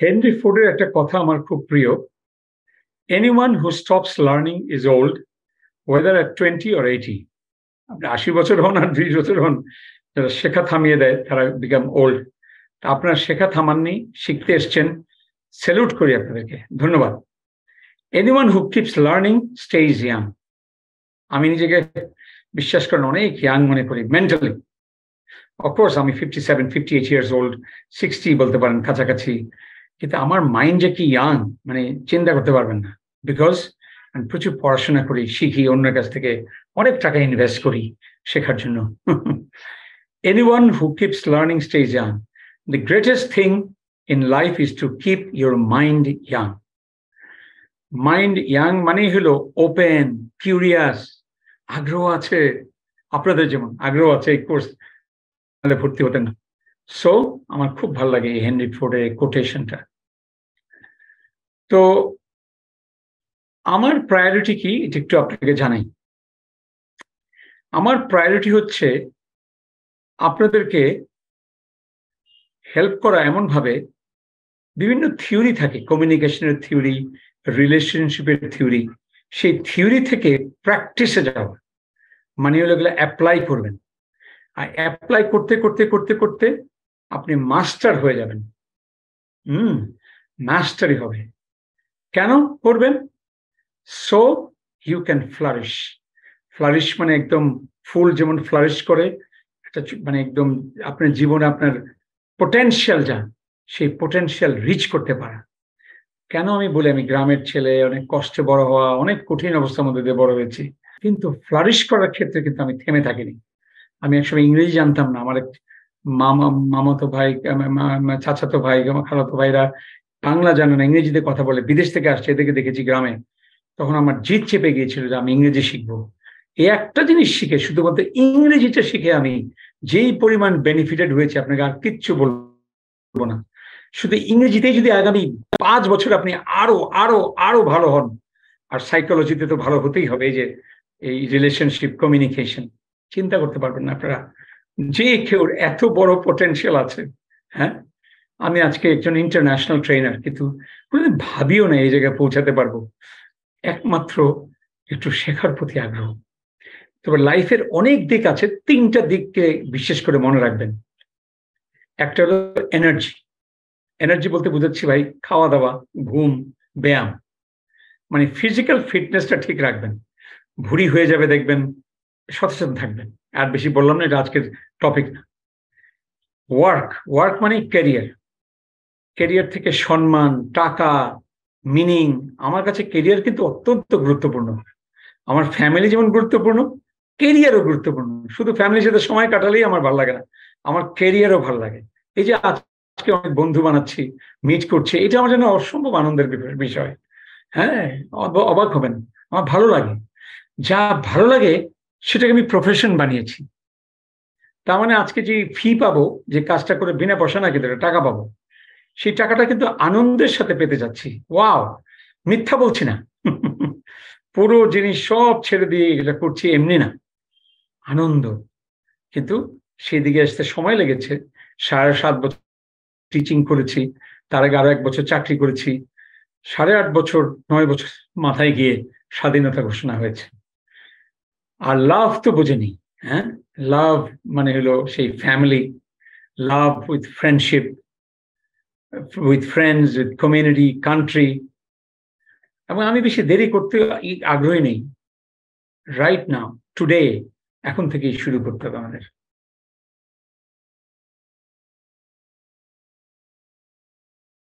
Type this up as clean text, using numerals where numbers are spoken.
Henry ফোর্ডের একটা কথা আমার খুব প্রিয়। Anyone who stops learning is old, weather at 20 or 80। আপনি 80 বছর হন আর 20 বছর হন, যারা শেখা থামিয়ে দেয় তারা বিকাম ওল্ড। আপনারা শেখা থামাননি, শিখতে এসছেন, স্যালুট করি আপনাদেরকে, ধন্যবাদ। এনিওয়ান হু কিপস লার্নিং স্টেইজ ইয়াং। আমি নিজেকে বিশ্বাস করেন অনেক ইয়াং মনে করি মেন্টালি। অফকোর্স আমি 57, 58 ইয়ার্স ওল্ড, 60 বলতে পারেন কাছাকাছি, কিন্তু আমার মাইন্ড যে কি ইয়াং মানে চিন্তা করতে পারবেন না। বিকজ আমি প্রচুর পড়াশোনা করি, শিখি, অন্যের কাছ থেকে অনেক টাকা ইনভেস্ট করি শেখার জন্য। Anyone who keeps learning stage young. The greatest thing in life is to keep your mind young. Mind young মানেই হলো ওপেন, কিউরিয়াস, আগ্রহ আছে। আপনাদের যেমন আগ্রহ আছে, এই কোর্স ভর্তি হতেন না। সো আমার খুব ভালো লাগে এই হেনরি ফোর্ডের কোটেশনটা। তো আমার প্রায়োরিটি কি এটা একটু আপনাকে জানাই। আমার প্রায়োরিটি হচ্ছে আপনাদেরকে হেল্প করা এমন ভাবে, বিভিন্ন থিওরি থাকে, কমিউনিকেশনের থিওরি, রিলেশনশিপের থিওরি, সেই থিওরি থেকে প্র্যাকটিসে যাওয়া, মানে হলো এগুলো অ্যাপ্লাই করবেন। আর অ্যাপ্লাই করতে করতে করতে করতে আপনি মাস্টার হয়ে যাবেন। মাস্টারই হবে। কেন করবেন? So you can flourish. Flourish মানে একদম ফুল যেমন ফ্লারিশ করে, একটা মানে একদম আপনার জীবনে আপনার পোটেনশিয়াল যা, সেই পোটেনশিয়াল রিচ করতে পারা। কেন আমি বলি, আমি গ্রামের ছেলে, অনেক কষ্টে বড় হওয়া, অনেক কঠিন অবস্থার মধ্যে দিয়ে বড় হয়েছি, কিন্তু ফ্লারিশ করার ক্ষেত্রে কিন্তু আমি থেমে থাকিনি। আমি একসময় ইংরেজি জানতাম না। আমার এক মামাতো ভাই, চাচাতো ভাই, আমার খালাতো ভাইরা বাংলা জানে না, ইংরেজিতে কথা বলে, বিদেশ থেকে আসছে, এদেরকে দেখেছি গ্রামে। তখন আমার জিদ চেপে গিয়েছিল যে আমি ইংরেজি শিখবো। এই একটা জিনিস শিখে, শুধুমাত্র ইংরেজিটা শিখে আমি যেই পরিমাণ বেনিফিটেড হয়েছে আপনাকে আর কিচ্ছু বলবো না। শুধু ইংরেজিতেই যদি আগামী 5 বছর আপনি আরো আরো আরো ভালো হন, আর সাইকোলজিতে তো ভালো হতেই হবে, এই যে এই রিলেশনশিপ কমিউনিকেশন, চিন্তা করতে পারবেন না আপনারা যে কেউ এত বড় পটেনশিয়াল আছে। হ্যাঁ, আমি আজকে একজন ইন্টারন্যাশনাল ট্রেনার, কিন্তু কোনোদিন ভাবিও না এই জায়গায় পৌঁছাতে পারবো, একমাত্র একটু শেখার প্রতি আগ্রহ। তবে লাইফের অনেক দিক আছে, 3টা দিককে বিশেষ করে মনে রাখবেন। একটা হলো এনার্জি। এনার্জি বলতে বুঝাচ্ছি ভাই, খাওয়া দাওয়া, ঘুম, ব্যায়াম, মানে ফিজিক্যাল ফিটনেসটা ঠিক রাখবেন। ভুঁড়ি হয়ে যাবে দেখবেন, সচেতন থাকবেন। আর বেশি বললাম না, এটা আজকের টপিক না। ওয়ার্ক, ওয়ার্ক মানে ক্যারিয়ার। ক্যারিয়ার থেকে সম্মান, টাকা, মিনিং। আমার কাছে ক্যারিয়ার কিন্তু অত্যন্ত গুরুত্বপূর্ণ। আমার ফ্যামিলি যেমন গুরুত্বপূর্ণ, ক্যারিয়ারও গুরুত্বপূর্ণ। শুধু ফ্যামিলির সাথে সময় কাটালেই আমার ভালো লাগে না, আমার ক্যারিয়ারও ভালো লাগে। এই যে আজকে অনেক বন্ধু বানাচ্ছি, মিট করছি, এটা আমার জন্য অসম্ভব আনন্দের বিষয়। হ্যাঁ, অবাক হবেন, আমার ভালো লাগে। যা ভালো লাগে সেটাকে আমি প্রফেশন বানিয়েছি। তার মানে আজকে যে ফি পাবো, যে কাজটা করে বিনা পয়সা না কিন্তু টাকা পাবো, সেই টাকাটা কিন্তু আনন্দের সাথে পেতে যাচ্ছি। ওয়াও, মিথ্যা বলছি না। পুরো জিনিস সব ছেড়ে দিয়ে এটা করছি এমনি না, আনন্দ। কিন্তু সেদিকে আসতে সময় লেগেছে। 7.5 বছর টিচিং করেছি, তার আগে আরো 1 বছর চাকরি করেছি, 8.5 বছর 9 বছর মাথায় গিয়ে স্বাধীনতা ঘোষণা হয়েছে। আর লাভ তো বোঝেনি। হ্যাঁ, লাভ মানে হলো সেই family, love with friendship, with friends, with community, country. এবং আমি বেশি দেরি করতে আগ্রহী নেই। রাইট নাও, টুডে, এখন থেকেই শুরু করতে হবে আমাদের।